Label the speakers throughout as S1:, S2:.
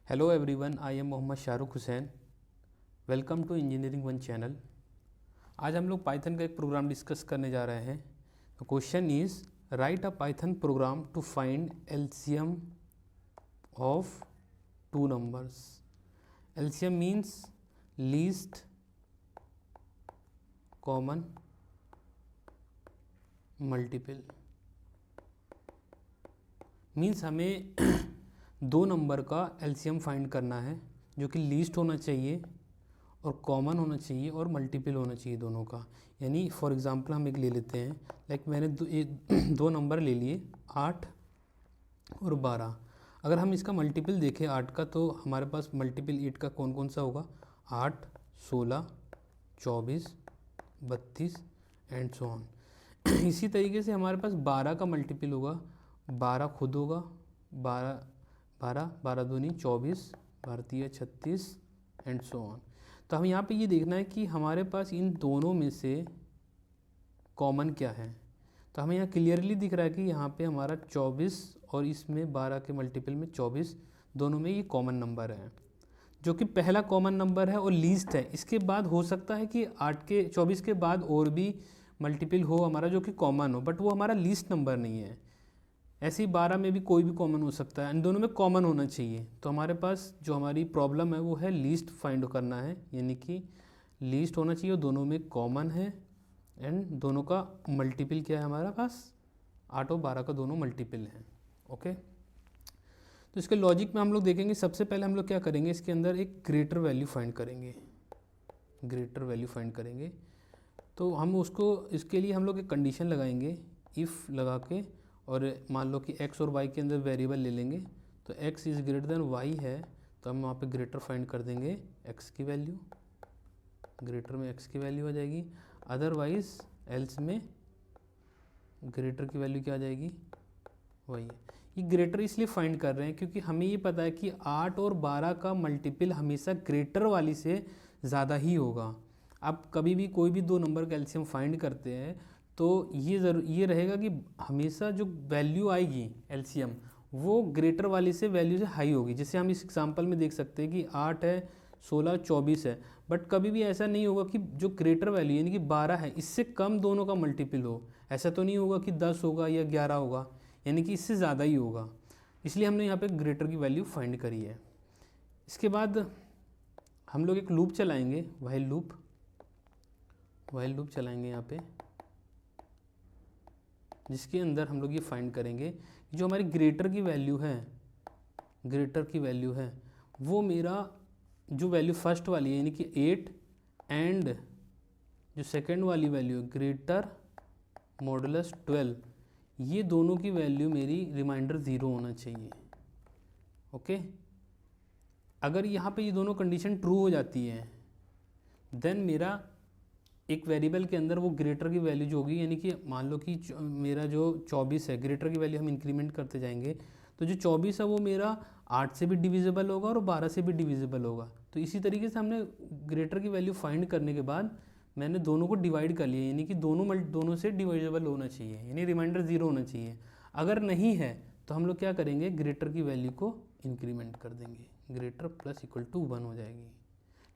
S1: Hello everyone, I am Mohammad Shahrukh Hussain. Welcome to engineering one channel. आज हम लोग पाइथन का एक प्रोग्राम डिस्कस करने जा रहे हैं। The question is write a Python program to find LCM of two numbers. LCM means least common multiple. Means हमें दो नंबर का एलसीएम फाइंड करना है जो कि लीस्ट होना चाहिए और कॉमन होना चाहिए और मल्टीपल होना चाहिए दोनों का। यानी फॉर एग्जांपल हम एक ले लेते हैं, लाइक मैंने दो नंबर ले लिए 8 और 12। अगर हम इसका मल्टीपल देखें 8 का, तो हमारे पास मल्टीपल 8 का कौन कौन सा होगा? 8, 16, 24, 32 एंड सो ऑन। इसी तरीके से हमारे पास 12 का मल्टीपल होगा, 12 खुद होगा, 12 12 12 दूनी 24, 12 36 एंड सो ऑन। तो हम यहाँ पे ये देखना है कि हमारे पास इन दोनों में से कॉमन क्या है। तो हमें यहाँ क्लियरली दिख रहा है कि यहाँ पे हमारा 24 और इसमें 12 के मल्टीपल में 24, दोनों में ये कॉमन नंबर है, जो कि पहला कॉमन नंबर है और लीस्ट है। इसके बाद हो सकता है कि 24 के बाद और भी मल्टीपल हो हमारा जो कि कॉमन हो, बट वो हमारा लीस्ट नंबर नहीं है। ऐसे ही 12 में भी कोई भी कॉमन हो सकता है, इन दोनों में कॉमन होना चाहिए। तो हमारे पास जो हमारी प्रॉब्लम है वो है लीस्ट फाइंड करना है, यानी कि लीस्ट होना चाहिए और दोनों में कॉमन है एंड दोनों का मल्टीपल क्या है हमारे पास? 8 और 12 का दोनों मल्टीपल हैं। ओके, तो इसके लॉजिक में हम लोग देखेंगे। सबसे पहले हम लोग क्या करेंगे, इसके अंदर एक ग्रेटर वैल्यू फाइंड करेंगे। ग्रेटर वैल्यू फाइंड करेंगे तो हम उसको, इसके लिए हम लोग एक कंडीशन लगाएंगे, इफ़ लगा के, और मान लो कि x और y के अंदर वेरिएबल ले लेंगे। तो x is greater than y है, तो हम वहाँ पे ग्रेटर फाइंड कर देंगे x की वैल्यू। ग्रेटर में x की वैल्यू आ जाएगी, अदरवाइज एल्स में ग्रेटर की वैल्यू क्या आ जाएगी? वही है। ये ग्रेटर इसलिए फाइंड कर रहे हैं क्योंकि हमें ये पता है कि 8 और 12 का मल्टीपल हमेशा ग्रेटर वाली से ज़्यादा ही होगा। आप कभी भी कोई भी दो नंबर का एलसीएम फाइंड करते हैं तो ये रहेगा कि हमेशा जो वैल्यू आएगी एलसीएम वो ग्रेटर वाली से वैल्यू से हाई होगी। जैसे हम इस एग्जांपल में देख सकते हैं कि 8 है, 16, 24 है, बट कभी भी ऐसा नहीं होगा कि जो ग्रेटर वैल्यू यानी कि 12 है इससे कम दोनों का मल्टीपल हो। ऐसा तो नहीं होगा कि 10 होगा या 11 होगा, यानी कि इससे ज़्यादा ही होगा। इसलिए हमने यहाँ पे ग्रेटर की वैल्यू फाइंड करी है। इसके बाद हम लोग एक लूप चलाएंगे, व्हाइल लूप चलाएंगे यहाँ पे, जिसके अंदर हम लोग ये फाइंड करेंगे कि जो हमारी ग्रेटर की वैल्यू है वो मेरा जो वैल्यू फर्स्ट वाली है यानी कि 8 एंड जो सेकंड वाली वैल्यू ग्रेटर मॉडुलस 12, ये दोनों की वैल्यू मेरी रिमाइंडर 0 होना चाहिए। ओके, अगर यहाँ पे ये दोनों कंडीशन ट्रू हो जाती है देन मेरा एक वेरिएबल के अंदर वो ग्रेटर की वैल्यू जो होगी, यानी कि मान लो कि मेरा जो 24 है, ग्रेटर की वैल्यू हम इंक्रीमेंट करते जाएंगे, तो जो 24 है वो मेरा 8 से भी डिविजिबल होगा और 12 से भी डिविजिबल होगा। तो इसी तरीके से हमने ग्रेटर की वैल्यू फाइंड करने के बाद मैंने दोनों को डिवाइड कर लिया, यानी कि दोनों से डिविजिबल होना चाहिए, यानी रिमाइंडर 0 होना चाहिए। अगर नहीं है तो हम लोग क्या करेंगे, ग्रेटर की वैल्यू को इंक्रीमेंट कर देंगे, ग्रेटर प्लस इक्वल टू 1 हो जाएगी।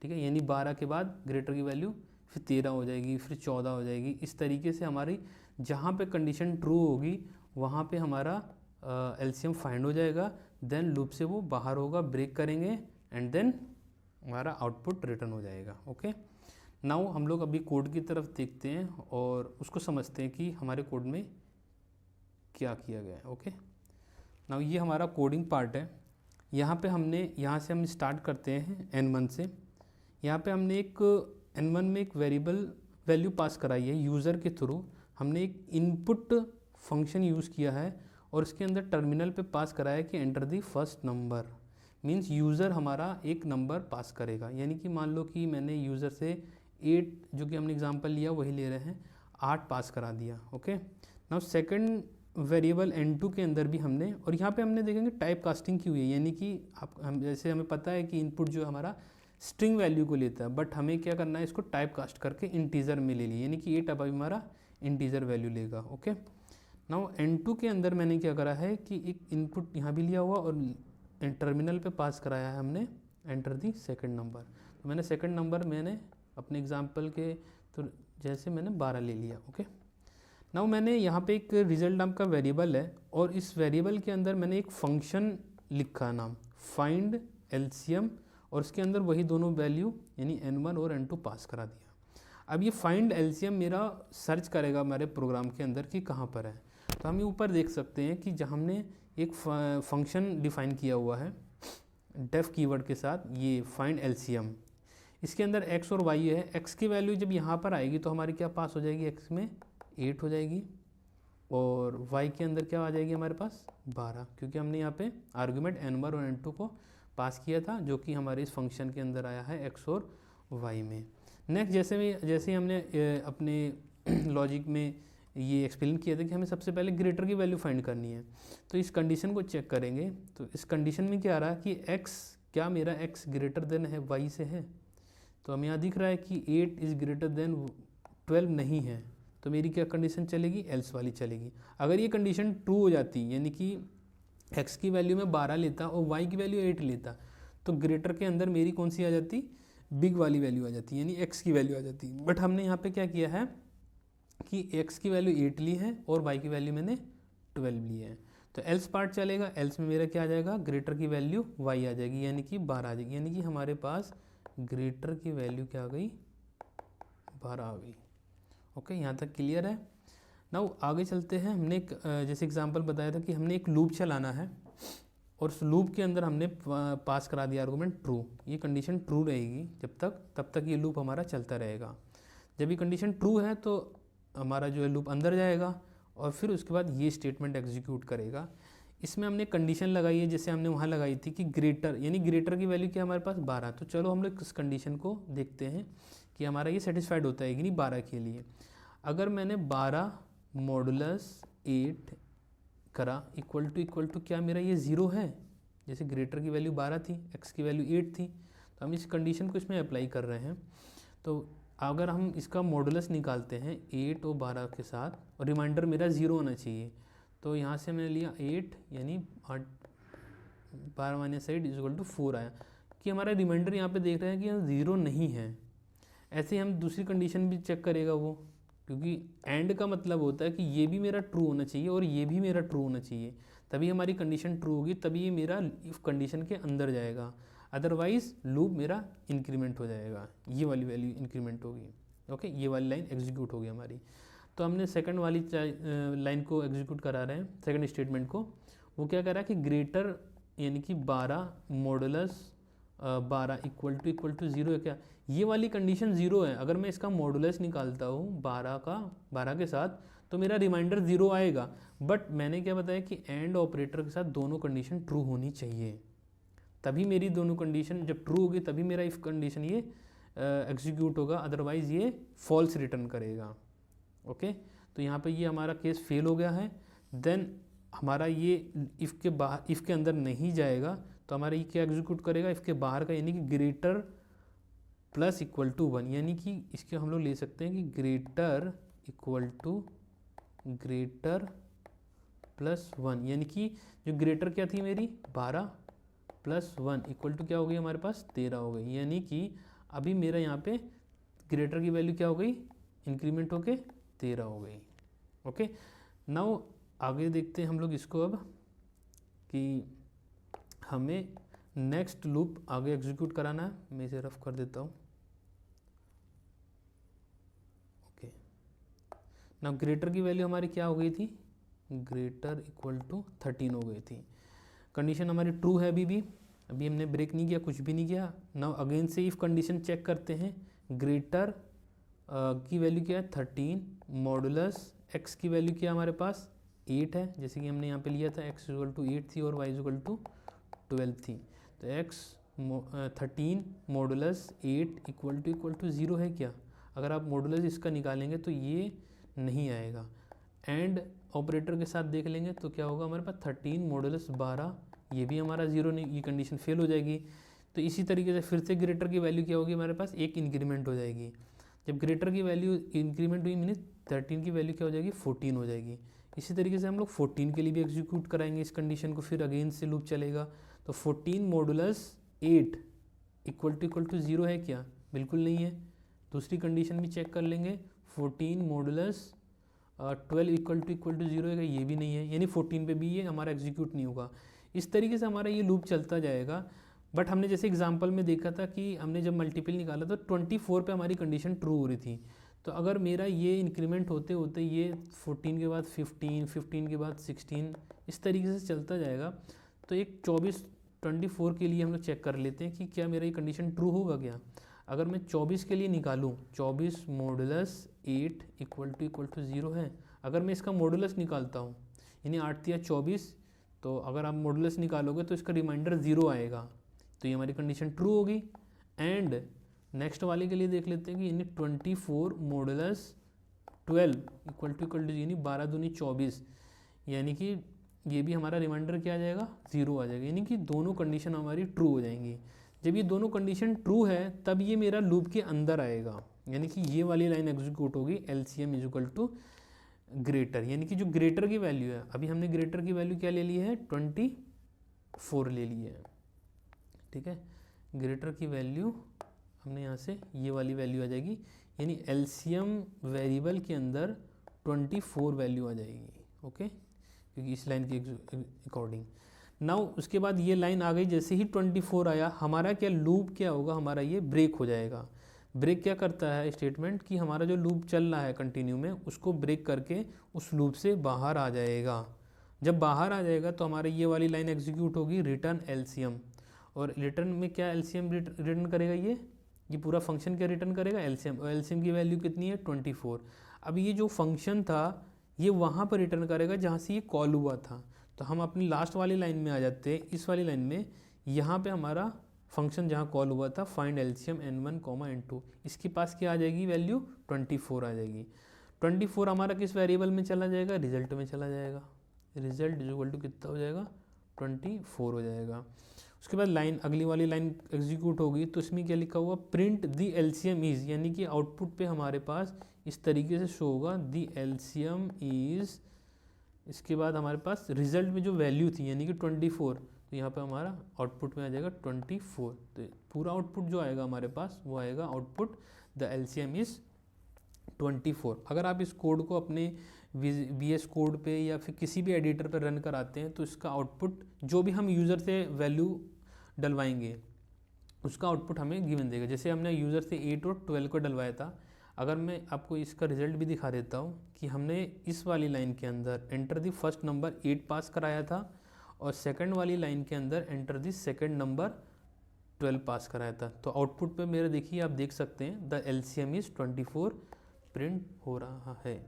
S1: ठीक है, यानी 12 के बाद ग्रेटर की वैल्यू फिर 13 हो जाएगी, फिर 14 हो जाएगी। इस तरीके से हमारी जहाँ पे कंडीशन ट्रू होगी वहाँ पे हमारा एलसीएम फाइंड हो जाएगा। देन लूप से वो बाहर होगा, ब्रेक करेंगे एंड देन हमारा आउटपुट रिटर्न हो जाएगा। ओके, नाउ हम लोग अभी कोड की तरफ देखते हैं और उसको समझते हैं कि हमारे कोड में क्या किया गया है। ओके, नाउ ये हमारा कोडिंग पार्ट है। यहाँ से हम स्टार्ट करते हैं n1 से। यहाँ पे हमने एक n1 में एक वेरिएबल वैल्यू पास कराई है यूज़र के थ्रू। हमने एक इनपुट फंक्शन यूज़ किया है और इसके अंदर टर्मिनल पे पास कराया है कि enter the first number. Means user हमारा एक नंबर पास करेगा, यानी कि मान लो कि मैंने यूज़र से 8, जो कि हमने एग्जांपल लिया वही ले रहे हैं, 8 पास करा दिया। Okay, now second variable n2 के अंदर भी हमने, और यहाँ पे हमने देखेंगे टाइप कास्टिंग की हुई है, यानी कि हम जैसे हमें पता है कि इनपुट जो हमारा स्ट्रिंग वैल्यू को लेता है, बट हमें क्या करना है, इसको टाइप कास्ट करके इंटीजर में ले लिया, यानी कि 8 अब हमारा इंटीजर वैल्यू लेगा। ओके, नाउ n2 के अंदर मैंने क्या करा है कि एक इनपुट यहाँ भी लिया हुआ और टर्मिनल पे पास कराया है हमने एंटर दी सेकंड नंबर। तो मैंने सेकंड नंबर मैंने अपने एग्जांपल के तो जैसे मैंने 12 ले लिया। ओके, नाउ मैंने यहाँ पे एक रिजल्ट नाम का वेरिएबल है और इस वेरिएबल के अंदर मैंने एक फंक्शन लिखा नाम फाइंड एलसीएम और उसके अंदर वही दोनों वैल्यू यानी n1 और n2 पास करा दिया। अब ये फाइंड एलसीएम मेरा सर्च करेगा हमारे प्रोग्राम के अंदर कि कहाँ पर है। तो हम ये ऊपर देख सकते हैं कि जहाँ हमने एक फंक्शन डिफाइन किया हुआ है डेफ कीवर्ड के साथ, ये फाइंड एलसीएम, इसके अंदर x और y है। x की वैल्यू जब यहाँ पर आएगी तो हमारी क्या पास हो जाएगी, x में 8 हो जाएगी और y के अंदर क्या आ जाएगी हमारे पास 12, क्योंकि हमने यहाँ पे आर्गुमेंट n1 और n2 को पास किया था जो कि हमारे इस फंक्शन के अंदर आया है x और y में। नेक्स्ट जैसे हमने अपने लॉजिक में ये एक्सप्लेन किया था कि हमें सबसे पहले ग्रेटर की वैल्यू फाइंड करनी है। तो इस कंडीशन को चेक करेंगे तो इस कंडीशन में क्या आ रहा है कि x, क्या मेरा x ग्रेटर देन है y से है। तो हमें यहाँ दिख रहा है कि 8 इज़ ग्रेटर देन 12 नहीं है, तो मेरी क्या कंडीशन चलेगी, एल्स वाली चलेगी। अगर ये कंडीशन ट्रू हो जाती यानी कि x की वैल्यू में 12 लेता और y की वैल्यू 8 लेता तो ग्रेटर के अंदर मेरी कौन सी आ जाती, बिग वाली वैल्यू आ जाती यानी x की वैल्यू आ जाती। बट हमने यहाँ पे क्या किया है कि x की वैल्यू 8 ली है और y की वैल्यू मैंने 12 ली है। तो एल्स पार्ट चलेगा, एल्स में मेरा क्या आ जाएगा, ग्रेटर की वैल्यू y आ जाएगी यानी कि 12 आ जाएगी, यानी कि हमारे पास ग्रेटर की वैल्यू क्या आ गई, 12 आ गई। ओके, यहाँ तक क्लियर है। नाउ आगे चलते हैं। हमने एक जैसे एग्जांपल बताया था कि हमने एक लूप चलाना है और उस लूप के अंदर हमने पास करा दिया आर्गुमेंट ट्रू। ये कंडीशन ट्रू रहेगी तब तक ये लूप हमारा चलता रहेगा। जब ये कंडीशन ट्रू है तो हमारा जो है लूप अंदर जाएगा और फिर उसके बाद ये स्टेटमेंट एग्जीक्यूट करेगा। इसमें हमने कंडीशन लगाई है जैसे हमने वहाँ लगाई थी कि ग्रेटर, यानी ग्रेटर की वैल्यू क्या हमारे पास 12। तो चलो हम लोग इस कंडीशन को देखते हैं कि हमारा ये सेटिस्फाइड होता है कि नहीं 12 के लिए। अगर मैंने 12 मॉडुलस 8 करा इक्वल टू क्या मेरा ये 0 है, जैसे ग्रेटर की वैल्यू 12 थी, x की वैल्यू 8 थी, तो हम इस कंडीशन को इसमें अप्लाई कर रहे हैं। तो अगर हम इसका मॉडुलस निकालते हैं 8 और 12 के साथ और रिमाइंडर मेरा 0 होना चाहिए, तो यहाँ से मैंने लिया 8 यानी 8 12 माइनस 8 इक्वल टू 4 आया कि हमारा रिमाइंडर यहाँ पे देख रहे हैं कि यहाँ 0 नहीं है। ऐसे हम दूसरी कंडीशन भी चेक करेगा वो, क्योंकि एंड का मतलब होता है कि ये भी मेरा ट्रू होना चाहिए और ये भी मेरा ट्रू होना चाहिए, तभी हमारी कंडीशन ट्रू होगी, तभी ये मेरा इफ कंडीशन के अंदर जाएगा। अदरवाइज लूप मेरा इंक्रीमेंट हो जाएगा, ये वाली वैल्यू इंक्रीमेंट होगी। ओके, ये वाली लाइन एग्जीक्यूट होगी हमारी। तो हमने सेकंड वाली लाइन को एग्जीक्यूट करा रहे हैं, सेकंड स्टेटमेंट को। वो क्या कर रहा है कि ग्रेटर यानी कि 12 मॉडुलस 12 इक्वल टू 0 है क्या, ये वाली कंडीशन 0 है। अगर मैं इसका मॉडुलस निकालता हूँ 12 के साथ तो मेरा रिमाइंडर 0 आएगा। बट मैंने क्या बताया कि एंड ऑपरेटर के साथ दोनों कंडीशन ट्रू होनी चाहिए, तभी मेरी दोनों कंडीशन जब ट्रू होगी तभी मेरा इफ कंडीशन ये एग्जीक्यूट होगा, अदरवाइज ये फॉल्स रिटर्न करेगा। ओके, तो यहाँ पे ये हमारा केस फेल हो गया है। देन हमारा ये इफ़ के अंदर नहीं जाएगा तो हमारा ये क्या एग्जीक्यूट करेगा, इफ़ के बाहर का, यानी कि ग्रेटर प्लस इक्वल टू 1, यानी कि इसके हम लोग ले सकते हैं कि greater equal to greater plus 1, यानी कि जो ग्रेटर क्या थी मेरी 12 प्लस 1 इक्वल टू क्या हो गई हमारे पास 13 हो गई, यानी कि अभी मेरा यहाँ पे ग्रेटर की वैल्यू क्या हो गई, इंक्रीमेंट होके 13 हो गई। ओके, नाउ आगे देखते हैं हम लोग इसको अब कि हमें नेक्स्ट लूप आगे एग्जीक्यूट कराना है। मैं इसे रफ कर देता हूँ। ओके, नाउ ग्रेटर की वैल्यू हमारी क्या हो गई थी, ग्रेटर इक्वल टू 13 हो गई थी। कंडीशन हमारी ट्रू है अभी हमने ब्रेक नहीं किया, कुछ भी नहीं किया। नाउ अगेन से इफ कंडीशन चेक करते हैं, ग्रेटर की वैल्यू क्या है 13 मॉडुलस x की वैल्यू क्या हमारे पास 8 है, जैसे कि हमने यहाँ पे लिया था x इक्वल टू 8 थी और y इक्वल टू 12 थी। तो x 13 मॉडुलस 8 इक्वल टू 0 है क्या, अगर आप मॉडुलस इसका निकालेंगे तो ये नहीं आएगा। एंड ऑपरेटर के साथ देख लेंगे तो क्या होगा हमारे पास 13 मॉडुलस 12, ये भी हमारा 0 नहीं, ये कंडीशन फेल हो जाएगी। तो इसी तरीके से फिर से ग्रेटर की वैल्यू क्या होगी हमारे पास, एक इंक्रीमेंट हो जाएगी। जब ग्रेटर की वैल्यू इंक्रीमेंट हुई मीन्स 13 की वैल्यू क्या हो जाएगी 14 हो जाएगी। इसी तरीके से हम लोग 14 के लिए भी एग्जीक्यूट कराएंगे इस कंडीशन को, फिर अगेन से लूप चलेगा। तो 14 मॉडुलस 8 इक्वल टू 0 है क्या? बिल्कुल नहीं है। दूसरी कंडीशन भी चेक कर लेंगे, 14 मॉडुलस 12 इक्वल टू 0 है क्या? ये भी नहीं है, यानी 14 पे भी ये हमारा एग्जीक्यूट नहीं होगा। इस तरीके से हमारा ये लूप चलता जाएगा। बट हमने जैसे एग्जांपल में देखा था कि हमने जब मल्टीपल निकाला तो 24 पे हमारी कंडीशन ट्रू हो रही थी। तो अगर मेरा ये इंक्रीमेंट होते होते ये 14 के बाद 15, 15 के बाद 16 इस तरीके से चलता जाएगा। तो एक 24 के लिए हम लोग चेक कर लेते हैं कि क्या मेरा ये कंडीशन ट्रू होगा क्या। अगर मैं 24 के लिए निकालूं, 24 मॉडुलस 8 इक्वल टू 0 है। अगर मैं इसका मॉडुलस निकालता हूँ, यानी 8 या 24, तो अगर आप मॉडुलस निकालोगे तो इसका रिमाइंडर 0 आएगा, तो ये हमारी कंडीशन ट्रू होगी। एंड नेक्स्ट वाले के लिए देख लेते हैं कि यानी 24 मॉडुलस 12 इक्वल टू यानी 12 दूनी 24, यानी कि ये भी हमारा रिमाइंडर क्या आ जाएगा? 0 आ जाएगा, यानी कि दोनों कंडीशन हमारी ट्रू हो जाएंगी। जब ये दोनों कंडीशन ट्रू है तब ये मेरा लूप के अंदर आएगा, यानी कि ये वाली लाइन एग्जीक्यूट होगी, LCM is equal to greater, यानी कि जो ग्रेटर की वैल्यू है, अभी हमने ग्रेटर की वैल्यू क्या ले ली है? 24 ले ली है, ठीक है। ग्रेटर की वैल्यू हमने यहाँ से ये वाली वैल्यू आ जाएगी, यानी LCM वेरिएबल के अंदर 24 वैल्यू आ जाएगी, ओके, क्योंकि इस लाइन के अकॉर्डिंग। नाउ उसके बाद ये लाइन आ गई, जैसे ही 24 आया हमारा क्या लूप क्या होगा? हमारा ये ब्रेक हो जाएगा। ब्रेक क्या करता है स्टेटमेंट कि हमारा जो लूप चल रहा है कंटिन्यू में, उसको ब्रेक करके उस लूप से बाहर आ जाएगा। जब बाहर आ जाएगा तो हमारी ये वाली लाइन एग्जीक्यूट होगी, रिटर्न LCM। और रिटर्न में क्या LCM रिटर्न करेगा? ये पूरा फंक्शन क्या रिटर्न करेगा? LCM। और LCM की वैल्यू कितनी है? 24। अब ये जो फंक्शन था ये वहाँ पर रिटर्न करेगा जहाँ से ये कॉल हुआ था। तो हम अपनी लास्ट वाली लाइन में आ जाते हैं, इस वाली लाइन में। यहाँ पे हमारा फंक्शन जहाँ कॉल हुआ था, फाइंड LCM n1, n2, इसके पास क्या आ जाएगी वैल्यू? 24 आ जाएगी। 24 हमारा किस वेरिएबल में चला जाएगा? रिजल्ट में चला जाएगा। रिजल्ट इक्वल टू कितना हो जाएगा? 24 हो जाएगा। उसके बाद लाइन, अगली वाली लाइन एग्जीक्यूट होगी, तो इसमें क्या लिखा हुआ? प्रिंट दी LCM इज, यानी कि आउटपुट पे हमारे पास इस तरीके से शो होगा, दी LCM इज। इसके बाद हमारे पास रिजल्ट में जो वैल्यू थी यानी कि 24, तो यहाँ पे हमारा आउटपुट में आ जाएगा 24। तो पूरा आउटपुट जो आएगा हमारे पास वो आएगा आउटपुट द LCM इज 24। अगर आप इस कोड को अपने VS कोड पे या फिर किसी भी एडिटर पे रन कराते हैं तो इसका आउटपुट, जो भी हम यूज़र से वैल्यू डलवाएंगे उसका आउटपुट हमें गिवन देगा। जैसे हमने यूज़र से 8 और 12 को डलवाया था। अगर मैं आपको इसका रिजल्ट भी दिखा देता हूँ कि हमने इस वाली लाइन के अंदर एंटर दी फर्स्ट नंबर 8 पास कराया था, और सेकंड वाली लाइन के अंदर एंटर दी सेकंड नंबर 12 पास कराया था। तो आउटपुट पे मेरे देखिए, आप देख सकते हैं द LCM इज 24 प्रिंट हो रहा है।